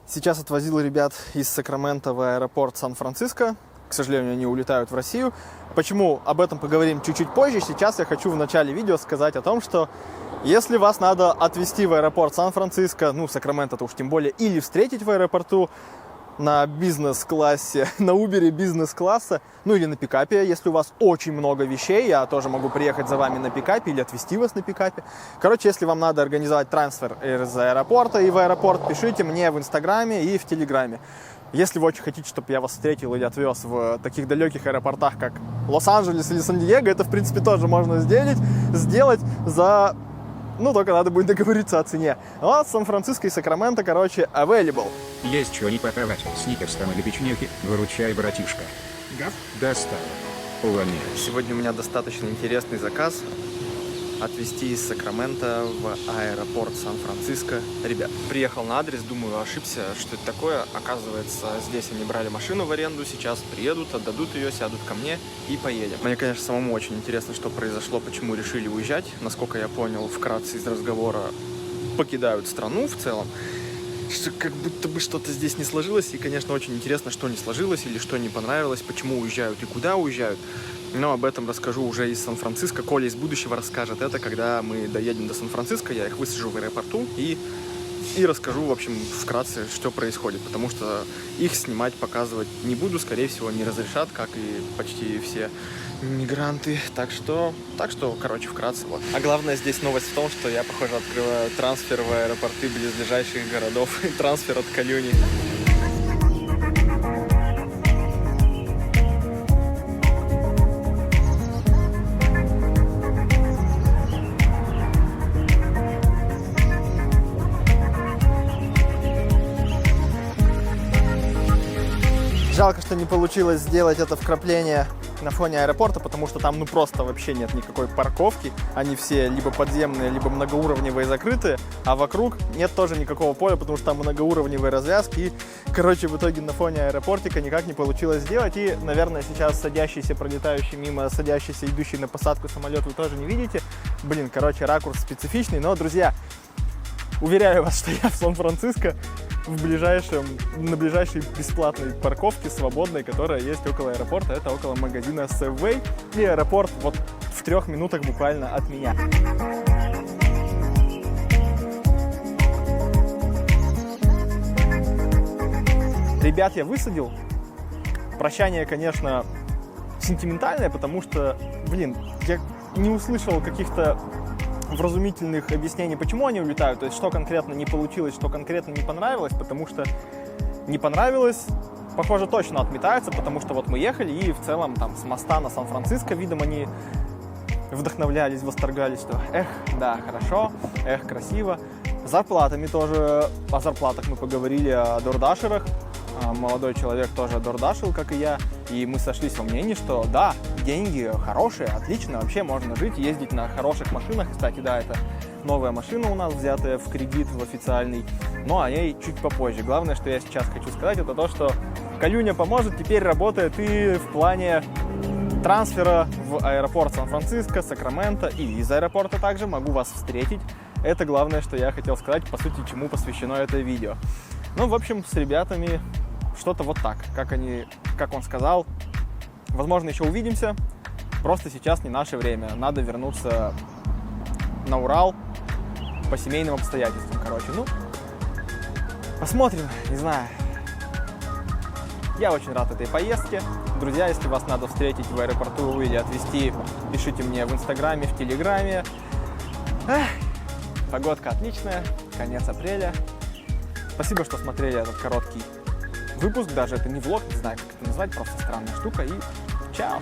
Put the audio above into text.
Сейчас отвозил ребят из Сакрамента в аэропорт Сан-Франциско. К сожалению, они улетают в Россию. Почему? Об этом поговорим чуть-чуть позже. Сейчас я хочу в начале видео сказать о том, что если вас надо отвезти в аэропорт Сан-Франциско, ну, Сакраменто-то уж тем более, или встретить в аэропорту на бизнес-классе, на Uber бизнес-класса, ну или на пикапе, если у вас очень много вещей, я тоже могу приехать за вами на пикапе или отвезти вас на пикапе. Короче, если вам надо организовать трансфер из аэропорта и в аэропорт, пишите мне в Инстаграме и в Телеграме. Если вы очень хотите, чтобы я вас встретил или отвез в таких далеких аэропортах, как Лос-Анджелес или Сан-Диего, это, в принципе, тоже можно сделать за... Ну, только надо будет договориться о цене. А Сан-Франциско и Сакраменто, короче, available. Есть что не попробовать. Сникерс там или печеньки. Выручай, братишка. Гав? Достал. Увольняюсь. Сегодня у меня достаточно интересный заказ. Отвезти из Сакрамента в аэропорт Сан-Франциско. Ребят, приехал на адрес, думаю, ошибся, что это такое. Оказывается, здесь они брали машину в аренду, сейчас приедут, отдадут ее, сядут ко мне и поедем. Мне, конечно, самому очень интересно, что произошло, почему решили уезжать. Насколько я понял, вкратце из разговора, покидают страну в целом. Что как будто бы что-то здесь не сложилось. И, конечно, очень интересно, что не сложилось или что не понравилось, почему уезжают и куда уезжают. Но об этом расскажу уже из Сан-Франциско. Коля из будущего расскажет это, когда мы доедем до Сан-Франциско. Я их высажу в аэропорту и расскажу, в общем, вкратце, что происходит. Потому что их снимать, показывать не буду. Скорее всего, не разрешат, как и почти все мигранты. Так что, короче, вкратце вот. А главное здесь новость в том, что я, похоже, открываю трансфер в аэропорты близлежащих городов. Трансфер от Калюни. Жалко, что не получилось сделать это вкрапление на фоне аэропорта, потому что там просто вообще нет никакой парковки. Они все либо подземные, либо многоуровневые закрытые, а вокруг нет тоже никакого поля, потому что там многоуровневые развязки. И, короче, в итоге на фоне аэропортика никак не получилось сделать. И, наверное, сейчас садящийся, пролетающий мимо, садящийся, идущий на посадку самолет вы тоже не видите. Блин, короче, ракурс специфичный. Но, друзья, уверяю вас, что я в Сан-Франциско на ближайшей бесплатной парковке свободной, которая есть около аэропорта. Это около магазина Safeway. И аэропорт вот в 3 минутах буквально от меня. Ребят я высадил. Прощание, конечно, сентиментальное, потому что, блин, я не услышал каких-то вразумительных объяснений, почему они улетают, то есть что конкретно не получилось, что конкретно не понравилось, потому что не понравилось, похоже, точно отметается, потому что вот мы ехали и в целом там с моста на Сан-Франциско, видимо, они вдохновлялись, восторгались, что да, хорошо, красиво. Зарплатами тоже, о зарплатах мы поговорили, о дордашерах. Молодой человек тоже дордашил, как и я, и мы сошлись во мнении, что да, деньги хорошие, отлично, вообще можно жить, ездить на хороших машинах. Кстати, да, это новая машина у нас, взятая в кредит, в официальный, но о ней чуть попозже. Главное, что я сейчас хочу сказать, это то, что Калюня поможет, теперь работает и в плане трансфера в аэропорт Сан-Франциско, Сакраменто, и из аэропорта также могу вас встретить. Это главное, что я хотел сказать, по сути, чему посвящено это видео. Ну, в общем, с ребятами что-то вот так, как он сказал. Возможно, еще увидимся, просто сейчас не наше время. Надо вернуться на Урал по семейным обстоятельствам, короче. Ну, посмотрим, не знаю. Я очень рад этой поездке. Друзья, если вас надо встретить в аэропорту или отвезти, пишите мне в Инстаграме, в Телеграме. Погодка отличная, конец апреля. Спасибо, что смотрели этот короткий выпуск, даже это не влог, не знаю, как это назвать, просто странная штука, и чао!